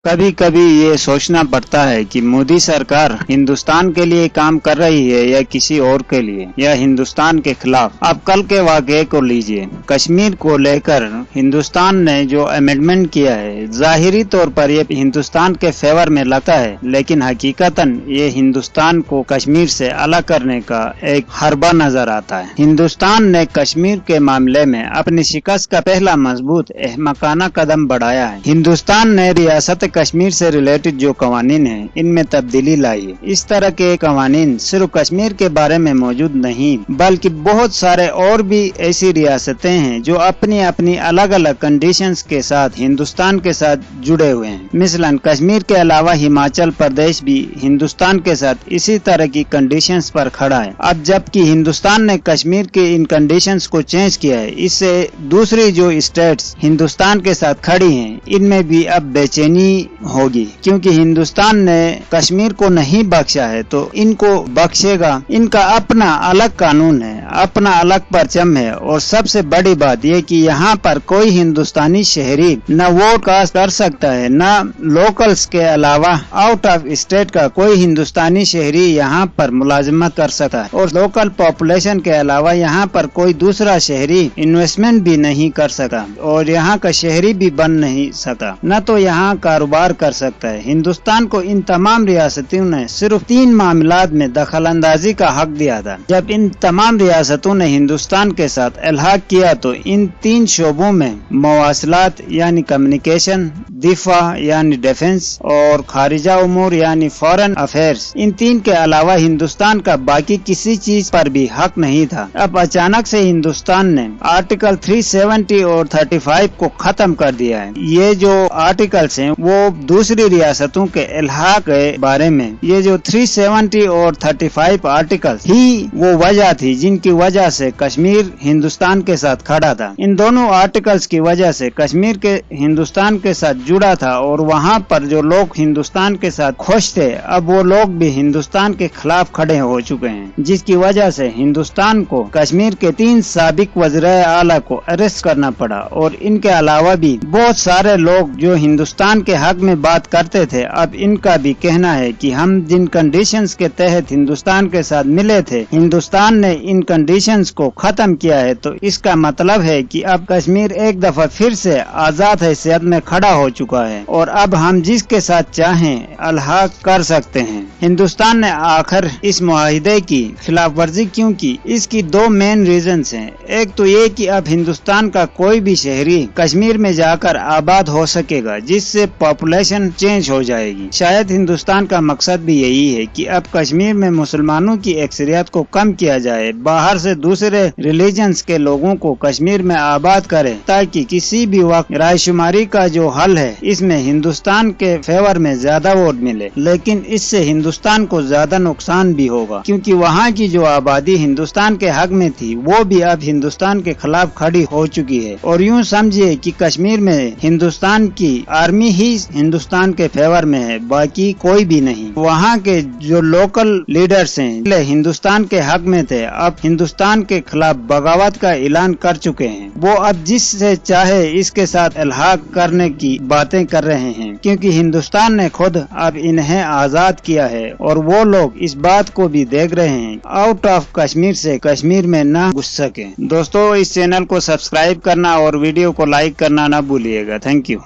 कभी कभी ये सोचना पड़ता है कि मोदी सरकार हिंदुस्तान के लिए काम कर रही है या किसी और के लिए, या हिंदुस्तान के खिलाफ। अब कल के वाकये को लीजिए। कश्मीर को लेकर हिंदुस्तान ने जो अमेंडमेंट किया है, जाहिरी तौर पर ये हिंदुस्तान के फेवर में लगता है, लेकिन हकीकतन ये हिंदुस्तान को कश्मीर से अलग करने का एक हरबा नजर आता है। हिंदुस्तान ने कश्मीर के मामले में अपनी शिकस्त का पहला मजबूत अहमकाना कदम बढ़ाया है। हिंदुस्तान ने रियासत कश्मीर से रिलेटेड जो कवानीन है, इनमें तब्दीली लाई है। इस तरह के कवानीन सिर्फ कश्मीर के बारे में मौजूद नहीं, बल्कि बहुत सारे और भी ऐसी रियासतें हैं जो अपनी अपनी अलग अलग कंडीशंस के साथ हिंदुस्तान के साथ जुड़े हुए हैं। मिसलन कश्मीर के अलावा हिमाचल प्रदेश भी हिंदुस्तान के साथ इसी तरह की कंडीशंस पर खड़ा है। अब जबकि हिंदुस्तान ने कश्मीर के इन कंडीशंस को चेंज किया है, इससे दूसरी जो स्टेट्स हिंदुस्तान के साथ खड़ी हैं, इनमें भी अब बेचैनी होगी, क्योंकि हिंदुस्तान ने कश्मीर को नहीं बख्शा है तो इनको बख्शेगा। इनका अपना अलग कानून है, अपना अलग परचम है, और सबसे बड़ी बात यह कि यहाँ पर कोई हिंदुस्तानी शहरी न वोट कास्ट कर सकता है, न लोकल्स के अलावा आउट ऑफ स्टेट का कोई हिंदुस्तानी शहरी यहाँ पर मुलाजमत कर सकता है, और लोकल पॉपुलेशन के अलावा यहाँ पर कोई दूसरा शहरी इन्वेस्टमेंट भी नहीं कर सकता, और यहाँ का शहरी भी बन नहीं सकता, न तो यहाँ कारोबार कर सकता है। हिंदुस्तान को इन तमाम रियासतों ने सिर्फ 3 मामलात में दखल अंदाजी का हक दिया था। जब इन तमाम रियासतों ने हिंदुस्तान के साथ इल्हाक किया तो इन 3 शोबों में मवासलात यानी कम्युनिकेशन, दिफा यानी डिफेंस, और खारिजा उमूर यानी फॉरेन अफेयर्स, इन 3 के अलावा हिंदुस्तान का बाकी किसी चीज पर भी हक नहीं था। अब अचानक से हिंदुस्तान ने आर्टिकल 370 और 35 को खत्म कर दिया है। ये जो आर्टिकल्स हैं वो दूसरी रियासतों के इल्हाक के बारे में, ये जो 370 और 35 आर्टिकल्स ही वो वजह थी जिनकी वजह से कश्मीर हिंदुस्तान के साथ खड़ा था। इन दोनों आर्टिकल्स की वजह से कश्मीर के हिंदुस्तान के साथ जुड़ा था, और वहाँ पर जो लोग हिंदुस्तान के साथ खुश थे, अब वो लोग भी हिंदुस्तान के खिलाफ खड़े हो चुके हैं, जिसकी वजह से हिंदुस्तान को कश्मीर के 3 साबिक वज़ीर आला को अरेस्ट करना पड़ा। और इनके अलावा भी बहुत सारे लोग जो हिंदुस्तान के हक में बात करते थे, अब इनका भी कहना है कि हम जिन कंडीशंस के तहत हिंदुस्तान के साथ मिले थे, हिंदुस्तान ने इन कंडीशंस को खत्म किया है, तो इसका मतलब है कि अब कश्मीर एक दफा फिर से आजाद हैसियत में खड़ा हो चुका है, और अब हम जिसके साथ चाहें इल्हाक कर सकते हैं। हिंदुस्तान ने आखिर इस मुआहिदे की खिलाफ वर्जी क्यों की? इसकी 2 मेन रीजंस हैं। एक तो ये कि अब हिंदुस्तान का कोई भी शहरी कश्मीर में जाकर आबाद हो सकेगा, जिससे पॉपुलेशन चेंज हो जाएगी। शायद हिंदुस्तान का मकसद भी यही है कि अब कश्मीर में मुसलमानों की अक्सरियत को कम किया जाए, बाहर से दूसरे रिलीजन्स के लोगों को कश्मीर में आबाद करें, ताकि किसी भी वक्त रायशुमारी का जो हल है इसमें हिंदुस्तान के फेवर में ज्यादा वोट मिले। लेकिन इससे हिंदुस्तान को ज्यादा नुकसान भी होगा, क्योंकि वहाँ की जो आबादी हिंदुस्तान के हक में थी वो भी अब हिंदुस्तान के खिलाफ खड़ी हो चुकी है। और यूँ समझिए कि कश्मीर में हिंदुस्तान की आर्मी ही हिंदुस्तान के फेवर में है, बाकी कोई भी नहीं। वहाँ के जो लोकल लीडर्स हैं पहले हिंदुस्तान के हक में थे, अब हिंदुस्तान के खिलाफ बगावत का ऐलान कर चुके हैं। वो अब जिससे चाहे इसके साथ इल्हाक करने की बातें कर रहे हैं, क्योंकि हिंदुस्तान ने खुद अब इन्हें आजाद किया है, और वो लोग इस बात को भी देख रहे हैं आउट ऑफ कश्मीर से कश्मीर में न घुस सके। दोस्तों, इस चैनल को सब्सक्राइब करना और वीडियो को लाइक करना न भूलिएगा। Thank you.